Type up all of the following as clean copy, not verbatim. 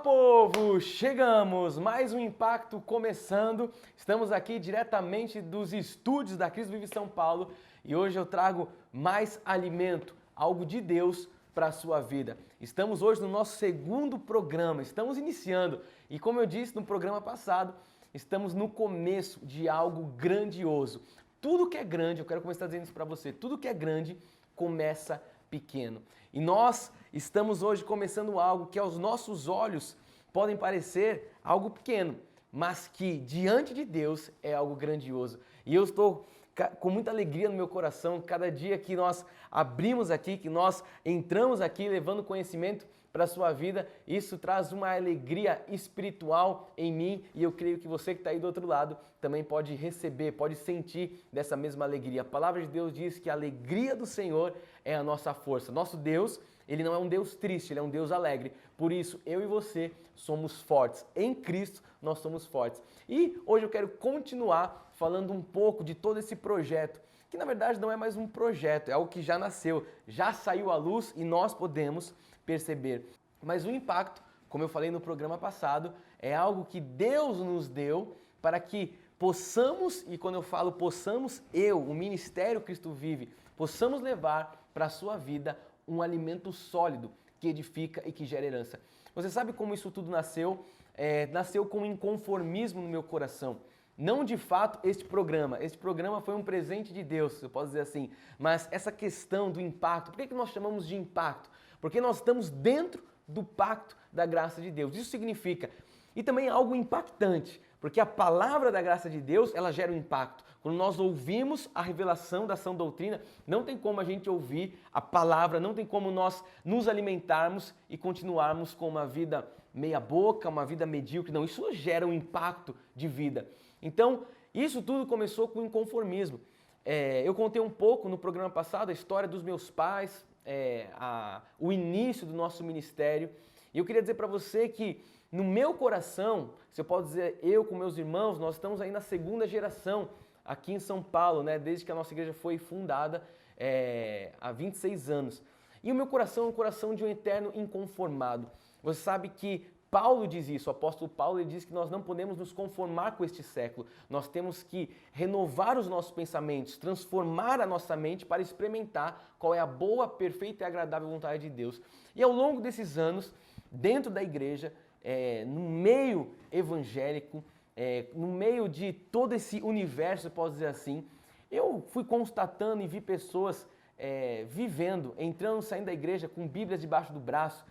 Povo! Chegamos! Mais um Impacto começando. Estamos aqui diretamente dos estúdios da Cristo Vive São Paulo e hoje eu trago mais alimento, algo de Deus para a sua vida. Estamos hoje no nosso segundo programa, estamos iniciando e como eu disse no programa passado, estamos no começo de algo grandioso. Tudo que é grande, eu quero começar dizendo isso para você, tudo que é grande começa pequeno. E nós estamos hoje começando algo que aos nossos olhos podem parecer algo pequeno, mas que diante de Deus é algo grandioso. E eu estou com muita alegria no meu coração cada dia que nós abrimos aqui, que nós entramos aqui levando conhecimento para a sua vida. Isso traz uma alegria espiritual em mim e eu creio que você que está aí do outro lado também pode receber, pode sentir dessa mesma alegria. A palavra de Deus diz que a alegria do Senhor é a nossa força. Nosso Deus, ele não é um Deus triste, ele é um Deus alegre. Por isso, eu e você somos fortes. Em Cristo, nós somos fortes. E hoje eu quero continuar falando um pouco de todo esse projeto, que na verdade não é mais um projeto, é algo que já nasceu, já saiu à luz e nós podemos perceber. Mas o impacto, como eu falei no programa passado, é algo que Deus nos deu para que possamos, e quando eu falo possamos, o Ministério Cristo Vive, possamos levar para a sua vida um alimento sólido que edifica e que gera herança. Você sabe como isso tudo nasceu? Nasceu com um inconformismo no meu coração. Não de fato este programa foi um presente de Deus, eu posso dizer assim, mas essa questão do impacto, por que nós chamamos de impacto? Porque nós estamos dentro do pacto da graça de Deus, isso significa, e também algo impactante, porque a palavra da graça de Deus, ela gera um impacto. Quando nós ouvimos a revelação da sã doutrina, não tem como a gente ouvir a palavra, não tem como nós nos alimentarmos e continuarmos com uma vida meia boca, uma vida medíocre, não, isso gera um impacto de vida. Então, isso tudo começou com inconformismo. Eu contei um pouco no programa passado a história dos meus pais, o início do nosso ministério. E eu queria dizer para você que no meu coração, se eu posso dizer, eu com meus irmãos, nós estamos aí na segunda geração aqui em São Paulo, né? Desde que a nossa igreja foi fundada há 26 anos. E o meu coração é um coração de um eterno inconformado. Você sabe que Paulo diz isso, o apóstolo Paulo ele diz que nós não podemos nos conformar com este século. Nós temos que renovar os nossos pensamentos, transformar a nossa mente para experimentar qual é a boa, perfeita e agradável vontade de Deus. E ao longo desses anos, dentro da igreja, no meio evangélico, no meio de todo esse universo, eu posso dizer assim, eu fui constatando e vi pessoas vivendo, entrando e saindo da igreja com Bíblias debaixo do braço,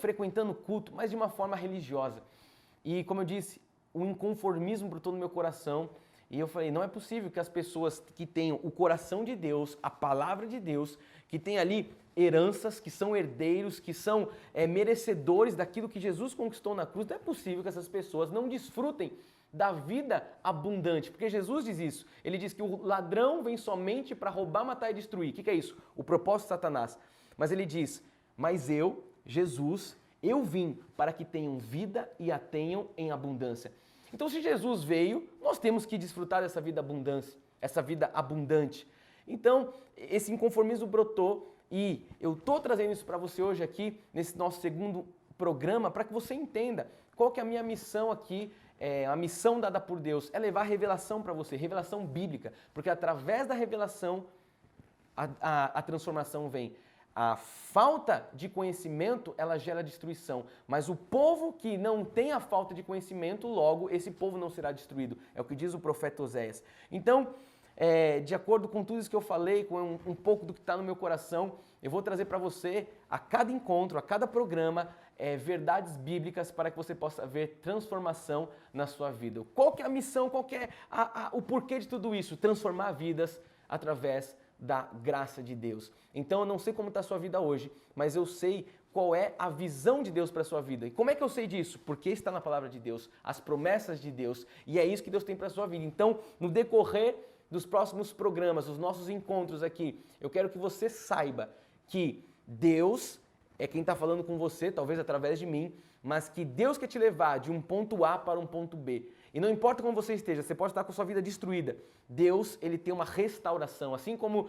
frequentando culto, mas de uma forma religiosa. E como eu disse, o inconformismo brotou no meu coração e eu falei, não é possível que as pessoas que tenham o coração de Deus, a palavra de Deus, que tem ali heranças, que são herdeiros, que são merecedores daquilo que Jesus conquistou na cruz, não é possível que essas pessoas não desfrutem da vida abundante, porque Jesus diz isso, ele diz que o ladrão vem somente para roubar, matar e destruir. O que é isso? O propósito de Satanás. Mas ele diz, mas eu, Jesus, eu vim para que tenham vida e a tenham em abundância. Então, se Jesus veio, nós temos que desfrutar dessa vida abundância, essa vida abundante. Então, esse inconformismo brotou e eu estou trazendo isso para você hoje aqui, nesse nosso segundo programa, para que você entenda qual que é a minha missão aqui, a missão dada por Deus, é levar revelação para você, revelação bíblica, porque através da revelação a transformação vem. A falta de conhecimento, ela gera destruição, mas o povo que não tem a falta de conhecimento, logo, esse povo não será destruído. É o que diz o profeta Oséias. Então, de acordo com tudo isso que eu falei, com um pouco do que está no meu coração, eu vou trazer para você, a cada encontro, a cada programa, verdades bíblicas para que você possa ver transformação na sua vida. Qual que é a missão, qual que é o porquê de tudo isso? Transformar vidas através da graça de Deus. Então eu não sei como está a sua vida hoje, mas eu sei qual é a visão de Deus para a sua vida. E como é que eu sei disso? Porque está na palavra de Deus, as promessas de Deus, e é isso que Deus tem para a sua vida. Então, no decorrer dos próximos programas, os nossos encontros aqui, eu quero que você saiba que Deus é quem está falando com você, talvez através de mim, mas que Deus quer te levar de um ponto A para um ponto B. E não importa como você esteja, você pode estar com a sua vida destruída. Deus, ele tem uma restauração. Assim como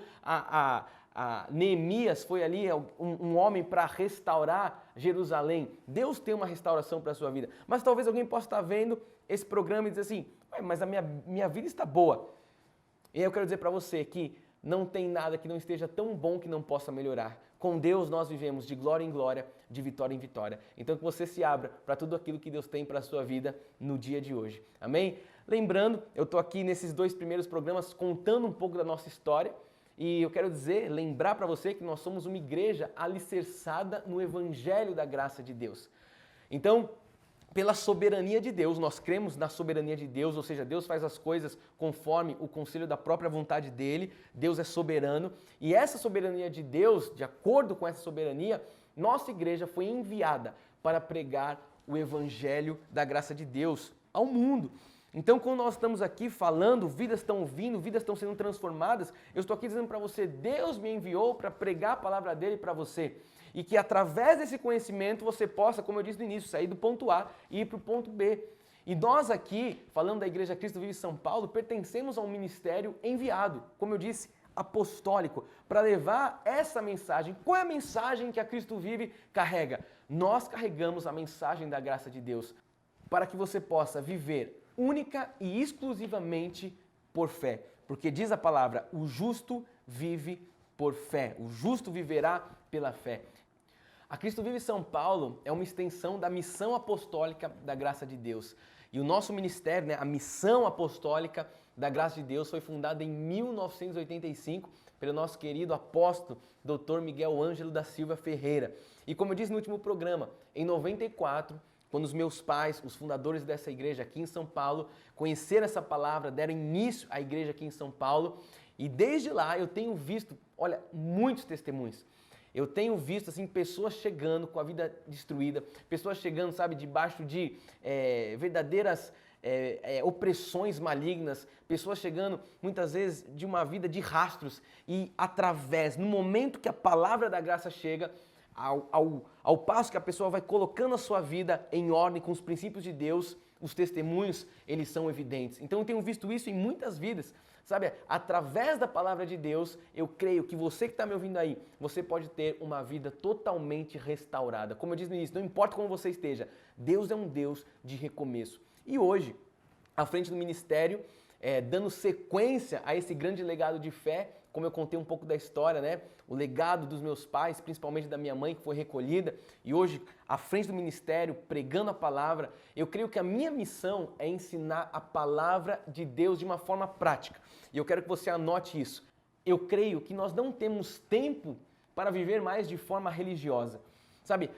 Neemias foi ali um homem para restaurar Jerusalém. Deus tem uma restauração para a sua vida. Mas talvez alguém possa estar vendo esse programa e dizer assim, mas a minha vida está boa. E aí eu quero dizer para você que não tem nada que não esteja tão bom que não possa melhorar. Com Deus nós vivemos de glória em glória, de vitória em vitória. Então que você se abra para tudo aquilo que Deus tem para a sua vida no dia de hoje. Amém? Lembrando, eu estou aqui nesses 2 primeiros programas contando um pouco da nossa história. E eu quero lembrar para você que nós somos uma igreja alicerçada no Evangelho da graça de Deus. Então, pela soberania de Deus, nós cremos na soberania de Deus, ou seja, Deus faz as coisas conforme o conselho da própria vontade dele, Deus é soberano, e essa soberania de Deus, de acordo com essa soberania, nossa igreja foi enviada para pregar o Evangelho da graça de Deus ao mundo. Então, quando nós estamos aqui falando, vidas estão ouvindo, vidas estão sendo transformadas, eu estou aqui dizendo para você, Deus me enviou para pregar a palavra dele para você. E que através desse conhecimento você possa, como eu disse no início, sair do ponto A e ir para o ponto B. E nós aqui, falando da Igreja Cristo Vive São Paulo, pertencemos a um ministério enviado, como eu disse, apostólico, para levar essa mensagem. Qual é a mensagem que a Cristo Vive carrega? Nós carregamos a mensagem da graça de Deus, para que você possa viver única e exclusivamente por fé. Porque diz a palavra, o justo vive por fé, o justo viverá pela fé. A Cristo Vive São Paulo é uma extensão da missão apostólica da graça de Deus. E o nosso ministério, a missão apostólica da graça de Deus, foi fundada em 1985 pelo nosso querido apóstolo Dr. Miguel Ângelo da Silva Ferreira. E como eu disse no último programa, em 94, quando os meus pais, os fundadores dessa igreja aqui em São Paulo, conheceram essa palavra, deram início à igreja aqui em São Paulo, e desde lá eu tenho visto, muitos testemunhos. Eu tenho visto, pessoas chegando com a vida destruída, pessoas chegando, debaixo de verdadeiras opressões malignas, pessoas chegando, muitas vezes, de uma vida de rastros, e no momento que a palavra da graça chega, ao passo que a pessoa vai colocando a sua vida em ordem com os princípios de Deus, os testemunhos, eles são evidentes. Então eu tenho visto isso em muitas vidas, através da palavra de Deus, eu creio que você que está me ouvindo aí, você pode ter uma vida totalmente restaurada. Como eu disse no início, não importa como você esteja, Deus é um Deus de recomeço. E hoje, à frente do ministério, dando sequência a esse grande legado de fé, como eu contei um pouco da história, o legado dos meus pais, principalmente da minha mãe, que foi recolhida, e hoje, à frente do ministério, pregando a palavra, eu creio que a minha missão é ensinar a palavra de Deus de uma forma prática. E eu quero que você anote isso. Eu creio que nós não temos tempo para viver mais de forma religiosa.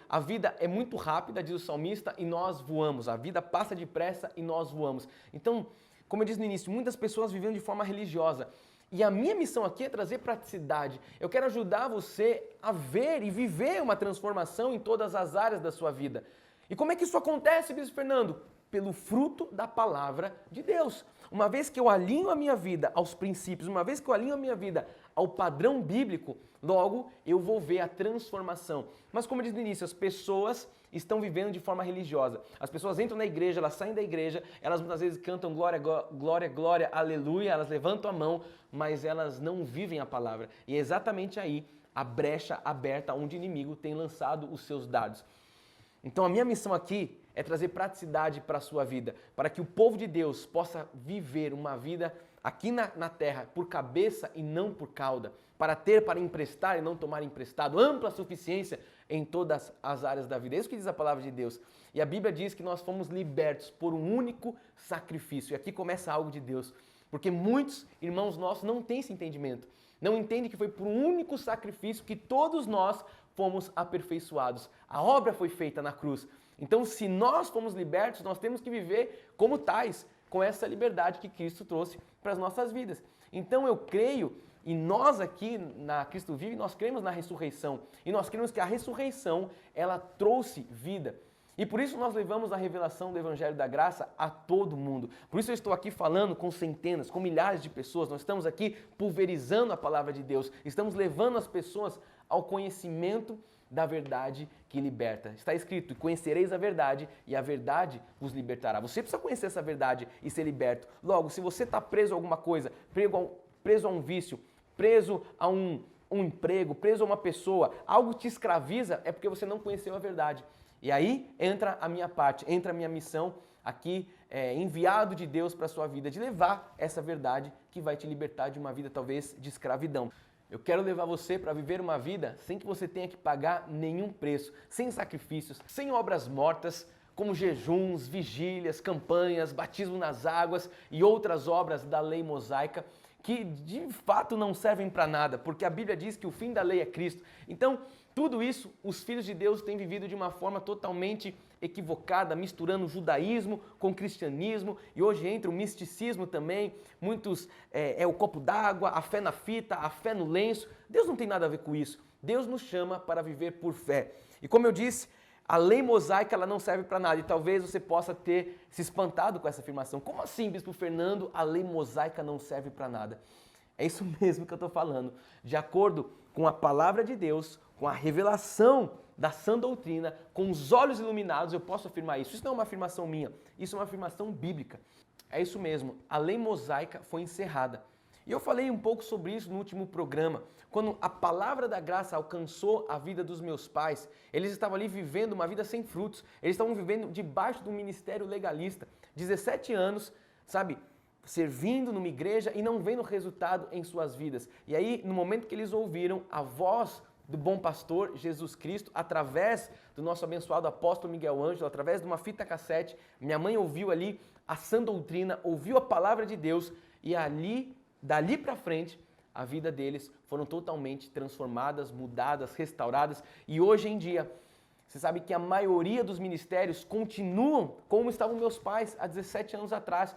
A vida é muito rápida, diz o salmista, e nós voamos. A vida passa depressa e nós voamos. Então, como eu disse no início, muitas pessoas vivem de forma religiosa. E a minha missão aqui é trazer praticidade. Eu quero ajudar você a ver e viver uma transformação em todas as áreas da sua vida. E como é que isso acontece, Bispo Fernando? Pelo fruto da palavra de Deus. Uma vez que eu alinho a minha vida aos princípios, uma vez que eu alinho a minha vida ao padrão bíblico, logo eu vou ver a transformação. Mas como eu disse no início, as pessoas estão vivendo de forma religiosa. As pessoas entram na igreja, elas saem da igreja, elas muitas vezes cantam glória, glória, glória, aleluia, elas levantam a mão, mas elas não vivem a palavra. E é exatamente aí a brecha aberta onde o inimigo tem lançado os seus dardos. Então a minha missão aqui é trazer praticidade para a sua vida, para que o povo de Deus possa viver uma vida aqui na terra por cabeça e não por cauda, para ter, para emprestar e não tomar emprestado, ampla suficiência em todas as áreas da vida. É isso que diz a palavra de Deus. E a Bíblia diz que nós fomos libertos por um único sacrifício. E aqui começa algo de Deus, porque muitos irmãos nossos não têm esse entendimento, não entendem que foi por um único sacrifício que todos nós fomos aperfeiçoados. A obra foi feita na cruz. Então, se nós fomos libertos, nós temos que viver como tais, com essa liberdade que Cristo trouxe para as nossas vidas. Então, eu creio, e nós aqui na Cristo Vive, nós cremos na ressurreição. E nós cremos que a ressurreição, ela trouxe vida. E por isso nós levamos a revelação do Evangelho da Graça a todo mundo. Por isso eu estou aqui falando com centenas, com milhares de pessoas. Nós estamos aqui pulverizando a palavra de Deus. Estamos levando as pessoas ao conhecimento da verdade que liberta. Está escrito, conhecereis a verdade e a verdade vos libertará. Você precisa conhecer essa verdade e ser liberto. Logo, se você está preso a alguma coisa, preso a um vício, preso a um um emprego, preso a uma pessoa, algo te escraviza, é porque você não conheceu a verdade. E aí entra a minha parte, entra a minha missão aqui, enviado de Deus para a sua vida, de levar essa verdade que vai te libertar de uma vida talvez de escravidão. Eu quero levar você para viver uma vida sem que você tenha que pagar nenhum preço, sem sacrifícios, sem obras mortas, como jejuns, vigílias, campanhas, batismo nas águas e outras obras da lei mosaica que de fato não servem para nada, porque a Bíblia diz que o fim da lei é Cristo. Então, tudo isso os filhos de Deus têm vivido de uma forma totalmente equivocada, misturando o judaísmo com o cristianismo, e hoje entra o misticismo também, muitos é o copo d'água, a fé na fita, a fé no lenço. Deus não tem nada a ver com isso. Deus nos chama para viver por fé. E como eu disse, a lei mosaica ela não serve para nada, e talvez você possa ter se espantado com essa afirmação. Como assim, Bispo Fernando, a lei mosaica não serve para nada? É isso mesmo que eu estou falando. De acordo com a palavra de Deus, com a revelação da sã doutrina, com os olhos iluminados, eu posso afirmar isso. Isso não é uma afirmação minha, isso é uma afirmação bíblica. É isso mesmo, a lei mosaica foi encerrada. E eu falei um pouco sobre isso no último programa. Quando a palavra da graça alcançou a vida dos meus pais, eles estavam ali vivendo uma vida sem frutos. Eles estavam vivendo debaixo do ministério legalista. 17 anos, sabe, servindo numa igreja e não vendo resultado em suas vidas. E aí, no momento que eles ouviram a voz do bom pastor Jesus Cristo, através do nosso abençoado apóstolo Miguel Ângelo, através de uma fita cassete, minha mãe ouviu ali a sã doutrina, ouviu a palavra de Deus e dali para frente, a vida deles foram totalmente transformadas, mudadas, restauradas. E hoje em dia, você sabe que a maioria dos ministérios continuam como estavam meus pais há 17 anos atrás.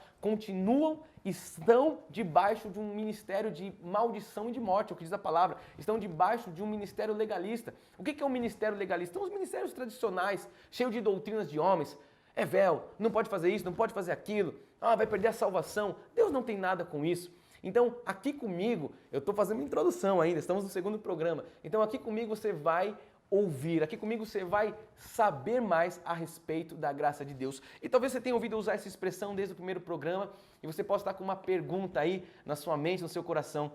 Estão debaixo de um ministério de maldição e de morte, é o que diz a palavra. Estão debaixo de um ministério legalista. O que é um ministério legalista? São os ministérios tradicionais, cheios de doutrinas de homens. É véu, não pode fazer isso, não pode fazer aquilo. Vai perder a salvação. Deus não tem nada com isso. Então, aqui comigo, eu estou fazendo uma introdução ainda, estamos no segundo programa. Então, aqui comigo você vai ouvir, aqui comigo você vai saber mais a respeito da graça de Deus. E talvez você tenha ouvido usar essa expressão desde o primeiro programa e você possa estar com uma pergunta aí na sua mente, no seu coração.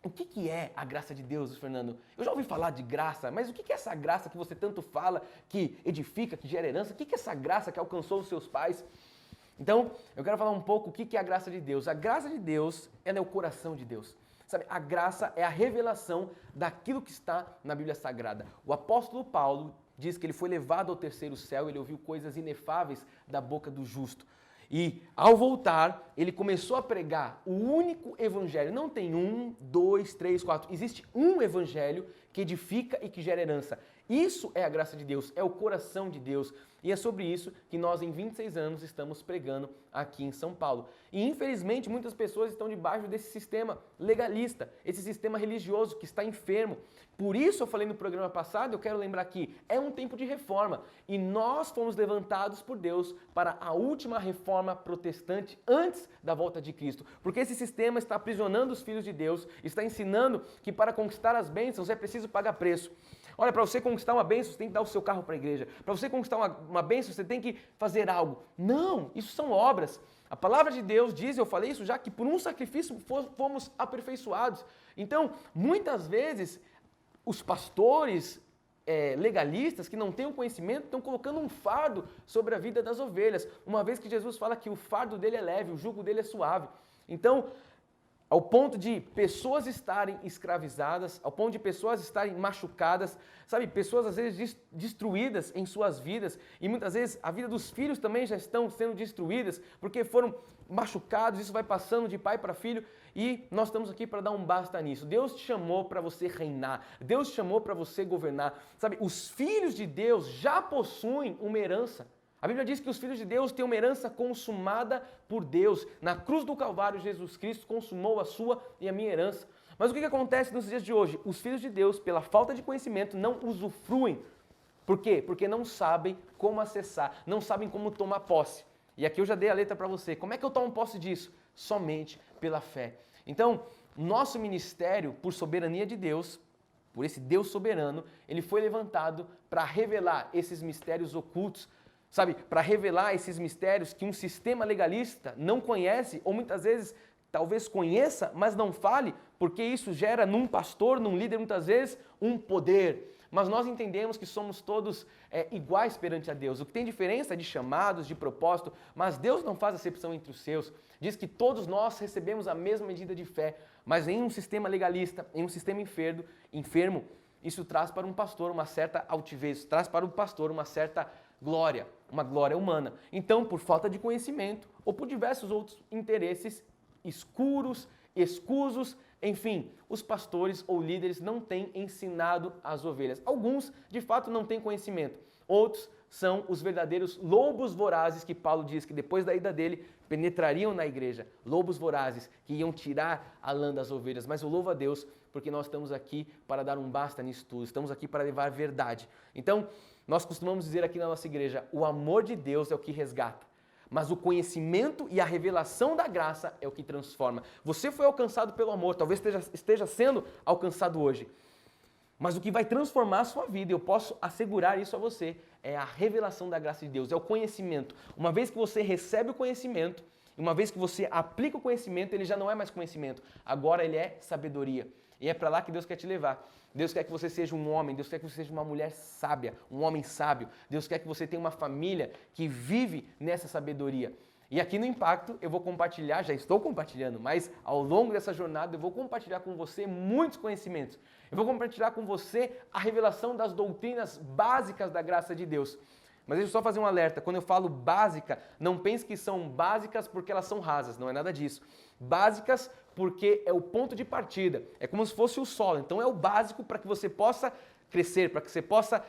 O que é a graça de Deus, Fernando? Eu já ouvi falar de graça, mas o que é essa graça que você tanto fala, que edifica, que gera herança? O que é essa graça que alcançou os seus pais? Então, eu quero falar um pouco o que é a graça de Deus. A graça de Deus, ela é o coração de Deus. Sabe, a graça é a revelação daquilo que está na Bíblia Sagrada. O apóstolo Paulo diz que ele foi levado ao terceiro céu, ele ouviu coisas inefáveis da boca do justo. E ao voltar, ele começou a pregar o único evangelho. Não tem 1, 2, 3, 4. Existe um evangelho que edifica e que gera herança. Isso é a graça de Deus, é o coração de Deus. E é sobre isso que nós, em 26 anos, estamos pregando aqui em São Paulo. E, infelizmente, muitas pessoas estão debaixo desse sistema legalista, esse sistema religioso que está enfermo. Por isso, eu falei no programa passado, eu quero lembrar que é um tempo de reforma. E nós fomos levantados por Deus para a última reforma protestante antes da volta de Cristo. Porque esse sistema está aprisionando os filhos de Deus, está ensinando que para conquistar as bênçãos é preciso pagar preço. Olha, para você conquistar uma bênção, você tem que dar o seu carro para a igreja. Para você conquistar uma bênção, você tem que fazer algo. Não, isso são obras. A palavra de Deus diz, eu falei isso já, que por um sacrifício fomos aperfeiçoados. Então, muitas vezes, os pastores legalistas que não têm o conhecimento estão colocando um fardo sobre a vida das ovelhas. Uma vez que Jesus fala que o fardo dele é leve, o jugo dele é suave. Então, ao ponto de pessoas estarem escravizadas, ao ponto de pessoas estarem machucadas, sabe, pessoas às vezes destruídas em suas vidas e muitas vezes a vida dos filhos também já estão sendo destruídas porque foram machucados, isso vai passando de pai para filho e nós estamos aqui para dar um basta nisso. Deus te chamou para você reinar, Deus te chamou para você governar, sabe, os filhos de Deus já possuem uma herança. A Bíblia diz que os filhos de Deus têm uma herança consumada por Deus. Na cruz do Calvário, Jesus Cristo consumou a sua e a minha herança. Mas o que acontece nos dias de hoje? Os filhos de Deus, pela falta de conhecimento, não usufruem. Por quê? Porque não sabem como acessar, não sabem como tomar posse. E aqui eu já dei a letra para você. Como é que eu tomo posse disso? Somente pela fé. Então, nosso ministério, por soberania de Deus, por esse Deus soberano, ele foi levantado para revelar esses mistérios ocultos, sabe, para revelar esses mistérios que um sistema legalista não conhece ou muitas vezes talvez conheça, mas não fale, porque isso gera num pastor, num líder, muitas vezes, um poder. Mas nós entendemos que somos todos iguais perante a Deus. O que tem diferença é de chamados, de propósito, mas Deus não faz acepção entre os seus. Diz que todos nós recebemos a mesma medida de fé, mas em um sistema legalista, em um sistema enfermo, isso traz para um pastor uma certa altivez, traz para o pastor uma certa glória, uma glória humana. Então, por falta de conhecimento ou por diversos outros interesses escuros, escusos, enfim, os pastores ou líderes não têm ensinado as ovelhas. Alguns, de fato, não têm conhecimento. Outros são os verdadeiros lobos vorazes que Paulo diz que depois da ida dele penetrariam na igreja. Lobos vorazes que iam tirar a lã das ovelhas. Mas eu louvo a Deus porque nós estamos aqui para dar um basta nisso tudo. Estamos aqui para levar verdade. Então, nós costumamos dizer aqui na nossa igreja, o amor de Deus é o que resgata. Mas o conhecimento e a revelação da graça é o que transforma. Você foi alcançado pelo amor, talvez esteja sendo alcançado hoje. Mas o que vai transformar a sua vida, eu posso assegurar isso a você, é a revelação da graça de Deus, é o conhecimento. Uma vez que você recebe o conhecimento, uma vez que você aplica o conhecimento, ele já não é mais conhecimento, agora ele é sabedoria. E é para lá que Deus quer te levar. Deus quer que você seja um homem, Deus quer que você seja uma mulher sábia, um homem sábio. Deus quer que você tenha uma família que vive nessa sabedoria. E aqui no Impacto eu vou compartilhar, já estou compartilhando, mas ao longo dessa jornada eu vou compartilhar com você muitos conhecimentos. Eu vou compartilhar com você a revelação das doutrinas básicas da graça de Deus. Mas deixa eu só fazer um alerta, quando eu falo básica, não pense que são básicas porque elas são rasas, não é nada disso. Básicas porque é o ponto de partida, é como se fosse o solo, então é o básico para que você possa crescer, para que você possa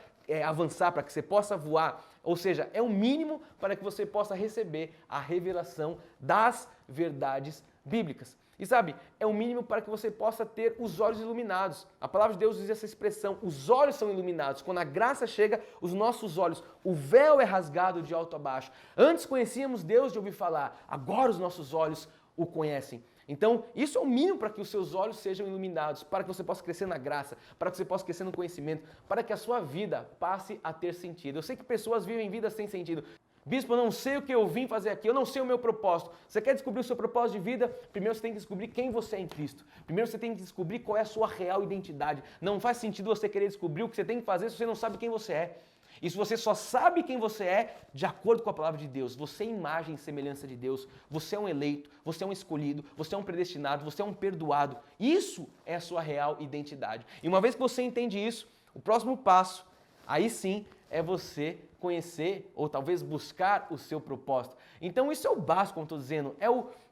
avançar, para que você possa voar, ou seja, é o mínimo para que você possa receber a revelação das verdades bíblicas. E sabe, é o mínimo para que você possa ter os olhos iluminados. A palavra de Deus diz essa expressão, os olhos são iluminados. Quando a graça chega, os nossos olhos, o véu é rasgado de alto a baixo. Antes conhecíamos Deus de ouvir falar, agora os nossos olhos o conhecem. Então, isso é o mínimo para que os seus olhos sejam iluminados, para que você possa crescer na graça, para que você possa crescer no conhecimento, para que a sua vida passe a ter sentido. Eu sei que pessoas vivem vidas sem sentido. Bispo, eu não sei o que eu vim fazer aqui, eu não sei o meu propósito. Você quer descobrir o seu propósito de vida? Primeiro você tem que descobrir quem você é em Cristo. Primeiro você tem que descobrir qual é a sua real identidade. Não faz sentido você querer descobrir o que você tem que fazer se você não sabe quem você é. E se você só sabe quem você é, de acordo com a palavra de Deus, você é imagem e semelhança de Deus, você é um eleito, você é um escolhido, você é um predestinado, você é um perdoado. Isso é a sua real identidade. E uma vez que você entende isso, o próximo passo, aí sim, é você conhecer ou talvez buscar o seu propósito. Então isso é o básico, como estou dizendo,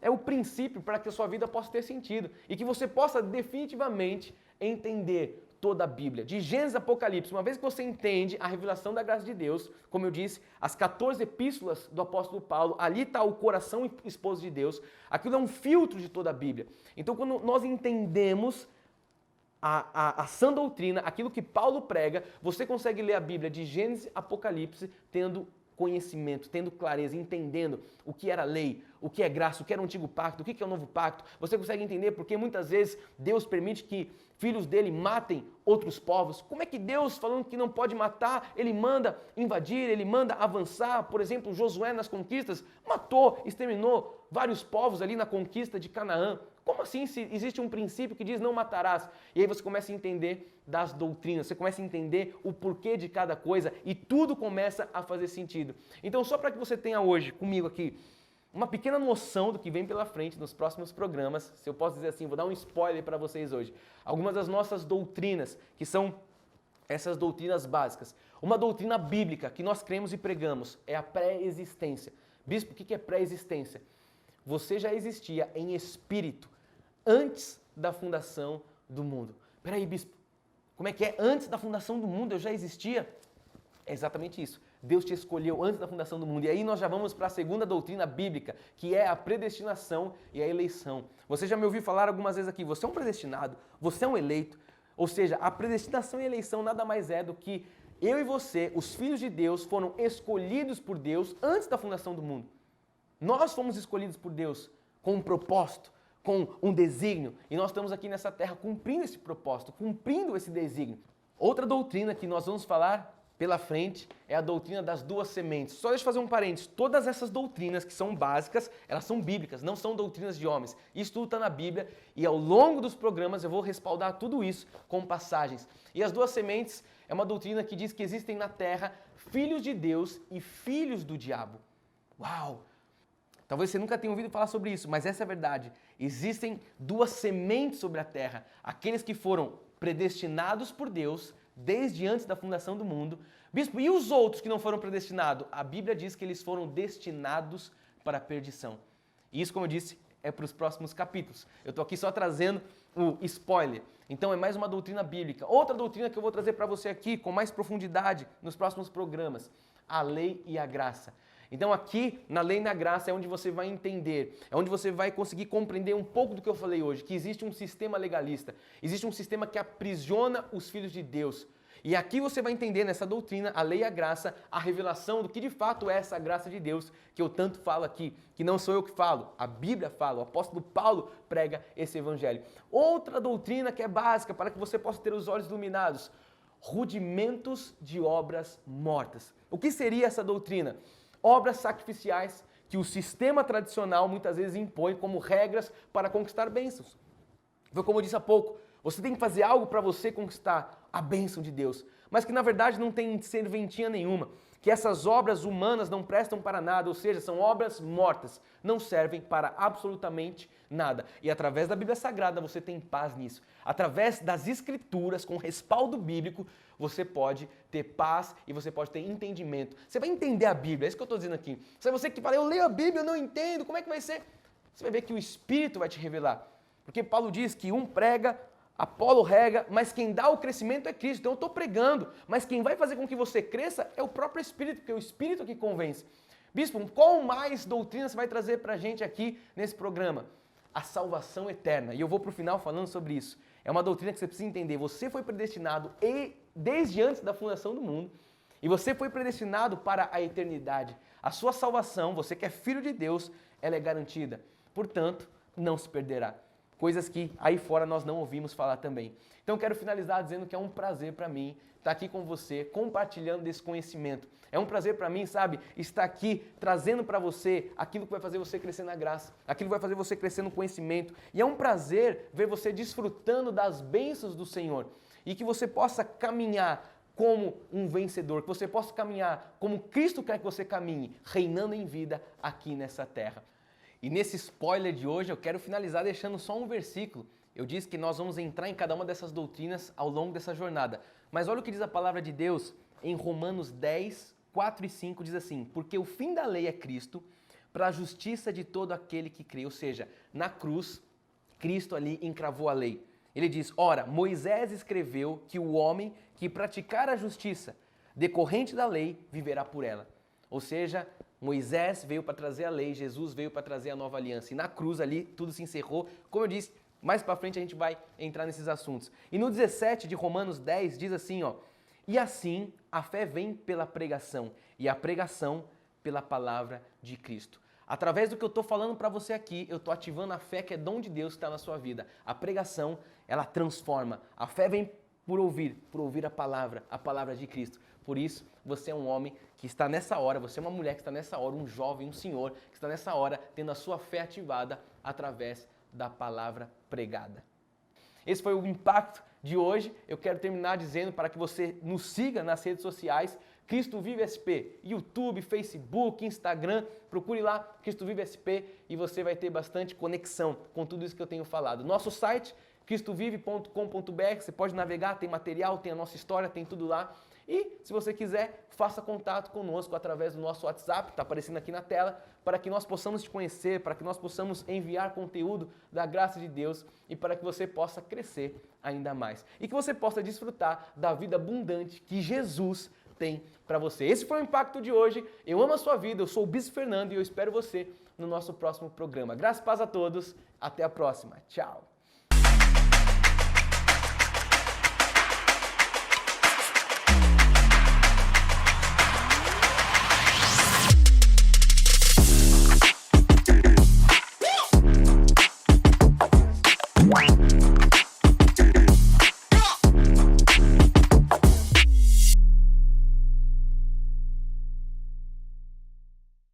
é o princípio para que a sua vida possa ter sentido e que você possa definitivamente entender toda a Bíblia, de Gênesis a Apocalipse. Uma vez que você entende a revelação da graça de Deus, como eu disse, as 14 epístolas do apóstolo Paulo, ali está o coração esposo de Deus, aquilo é um filtro de toda a Bíblia. Então quando nós entendemos a sã doutrina, aquilo que Paulo prega, você consegue ler a Bíblia de Gênesis a Apocalipse tendo conhecimento, tendo clareza, entendendo o que era lei, o que é graça, o que era o antigo pacto, o que é o novo pacto. Você consegue entender porque muitas vezes Deus permite que filhos dele matem outros povos. Como é que Deus, falando que não pode matar, ele manda invadir, ele manda avançar? Por exemplo, Josué nas conquistas matou, exterminou vários povos ali na conquista de Canaã. Como assim se existe um princípio que diz não matarás? E aí você começa a entender das doutrinas, você começa a entender o porquê de cada coisa e tudo começa a fazer sentido. Então só para que você tenha hoje comigo aqui uma pequena noção do que vem pela frente nos próximos programas, se eu posso dizer assim, vou dar um spoiler para vocês hoje. Algumas das nossas doutrinas, que são essas doutrinas básicas. Uma doutrina bíblica que nós cremos e pregamos é a pré-existência. Bispo, o que é pré-existência? Você já existia em espírito antes da fundação do mundo. Peraí, bispo, como é que é? Antes da fundação do mundo eu já existia? É exatamente isso. Deus te escolheu antes da fundação do mundo. E aí nós já vamos para a segunda doutrina bíblica, que é a predestinação e a eleição. Você já me ouviu falar algumas vezes aqui, você é um predestinado, você é um eleito. Ou seja, a predestinação e a eleição nada mais é do que eu e você, os filhos de Deus, foram escolhidos por Deus antes da fundação do mundo. Nós fomos escolhidos por Deus com um propósito, com um desígnio, e nós estamos aqui nessa terra cumprindo esse propósito, cumprindo esse desígnio. Outra doutrina que nós vamos falar pela frente é a doutrina das duas sementes. Só deixa eu fazer um parênteses. Todas essas doutrinas que são básicas, elas são bíblicas, não são doutrinas de homens. Isso tudo está na Bíblia e ao longo dos programas eu vou respaldar tudo isso com passagens. E as duas sementes é uma doutrina que diz que existem na terra filhos de Deus e filhos do diabo. Uau! Talvez você nunca tenha ouvido falar sobre isso, mas essa é a verdade. Existem duas sementes sobre a terra. Aqueles que foram predestinados por Deus desde antes da fundação do mundo. Bispo, e os outros que não foram predestinados? A Bíblia diz que eles foram destinados para a perdição. E isso, como eu disse, é para os próximos capítulos. Eu estou aqui só trazendo o spoiler. Então é mais uma doutrina bíblica. Outra doutrina que eu vou trazer para você aqui com mais profundidade nos próximos programas. A lei e a graça. Então aqui, na lei e na graça, é onde você vai entender, é onde você vai conseguir compreender um pouco do que eu falei hoje, que existe um sistema legalista, existe um sistema que aprisiona os filhos de Deus. E aqui você vai entender nessa doutrina, a lei e a graça, a revelação do que de fato é essa graça de Deus, que eu tanto falo aqui, que não sou eu que falo, a Bíblia fala, o apóstolo Paulo prega esse evangelho. Outra doutrina que é básica para que você possa ter os olhos iluminados, rudimentos de obras mortas. O que seria essa doutrina? Obras sacrificiais que o sistema tradicional muitas vezes impõe como regras para conquistar bênçãos. Foi como eu disse há pouco, você tem que fazer algo para você conquistar a bênção de Deus, mas que na verdade não tem serventia nenhuma, que essas obras humanas não prestam para nada, ou seja, são obras mortas, não servem para absolutamente nada. E através da Bíblia Sagrada você tem paz nisso. Através das Escrituras, com respaldo bíblico, você pode ter paz e você pode ter entendimento. Você vai entender a Bíblia, é isso que eu estou dizendo aqui. Se você que fala, eu leio a Bíblia, eu não entendo, como é que vai ser? Você vai ver que o Espírito vai te revelar. Porque Paulo diz que um prega, Apolo rega, mas quem dá o crescimento é Cristo. Então eu estou pregando, mas quem vai fazer com que você cresça é o próprio Espírito, porque é o Espírito que convence. Bispo, qual mais doutrina você vai trazer para a gente aqui nesse programa? A salvação eterna. E eu vou para o final falando sobre isso. É uma doutrina que você precisa entender. Você foi predestinado desde antes da fundação do mundo e você foi predestinado para a eternidade. A sua salvação, você que é filho de Deus, ela é garantida. Portanto, não se perderá. Coisas que aí fora nós não ouvimos falar também. Então quero finalizar dizendo que é um prazer para mim estar aqui com você, compartilhando desse conhecimento. É um prazer para mim, sabe, estar aqui trazendo para você aquilo que vai fazer você crescer na graça, aquilo que vai fazer você crescer no conhecimento. E é um prazer ver você desfrutando das bênçãos do Senhor e que você possa caminhar como um vencedor, que você possa caminhar como Cristo quer que você caminhe, reinando em vida aqui nessa terra. E nesse spoiler de hoje eu quero finalizar deixando só um versículo. Eu disse que nós vamos entrar em cada uma dessas doutrinas ao longo dessa jornada. Mas olha o que diz a palavra de Deus em Romanos 10, 4 e 5, diz assim: porque o fim da lei é Cristo, para a justiça de todo aquele que crê. Ou seja, na cruz, Cristo ali encravou a lei. Ele diz, ora, Moisés escreveu que o homem que praticar a justiça decorrente da lei viverá por ela. Ou seja, Moisés veio para trazer a lei, Jesus veio para trazer a nova aliança. E na cruz ali tudo se encerrou. Como eu disse, mais para frente a gente vai entrar nesses assuntos. E no 17 de Romanos 10 diz assim, ó: e assim a fé vem pela pregação, e a pregação pela palavra de Cristo. Através do que eu estou falando para você aqui, eu estou ativando a fé que é dom de Deus que está na sua vida. A pregação, ela transforma. A fé vem por ouvir a palavra de Cristo. Por isso, você é um homem que está nessa hora, você é uma mulher que está nessa hora, um jovem, um senhor que está nessa hora tendo a sua fé ativada através da palavra pregada. Esse foi o impacto de hoje. Eu quero terminar dizendo para que você nos siga nas redes sociais, Cristo Vive SP, YouTube, Facebook, Instagram, procure lá Cristo Vive SP e você vai ter bastante conexão com tudo isso que eu tenho falado. Nosso site, cristovive.com.br, você pode navegar, tem material, tem a nossa história, tem tudo lá. E, se você quiser, faça contato conosco através do nosso WhatsApp, está aparecendo aqui na tela, para que nós possamos te conhecer, para que nós possamos enviar conteúdo da graça de Deus e para que você possa crescer ainda mais. E que você possa desfrutar da vida abundante que Jesus tem para você. Esse foi o Impacto de hoje. Eu amo a sua vida, eu sou o Bispo Fernando e eu espero você no nosso próximo programa. Graças e paz a todos, até a próxima. Tchau!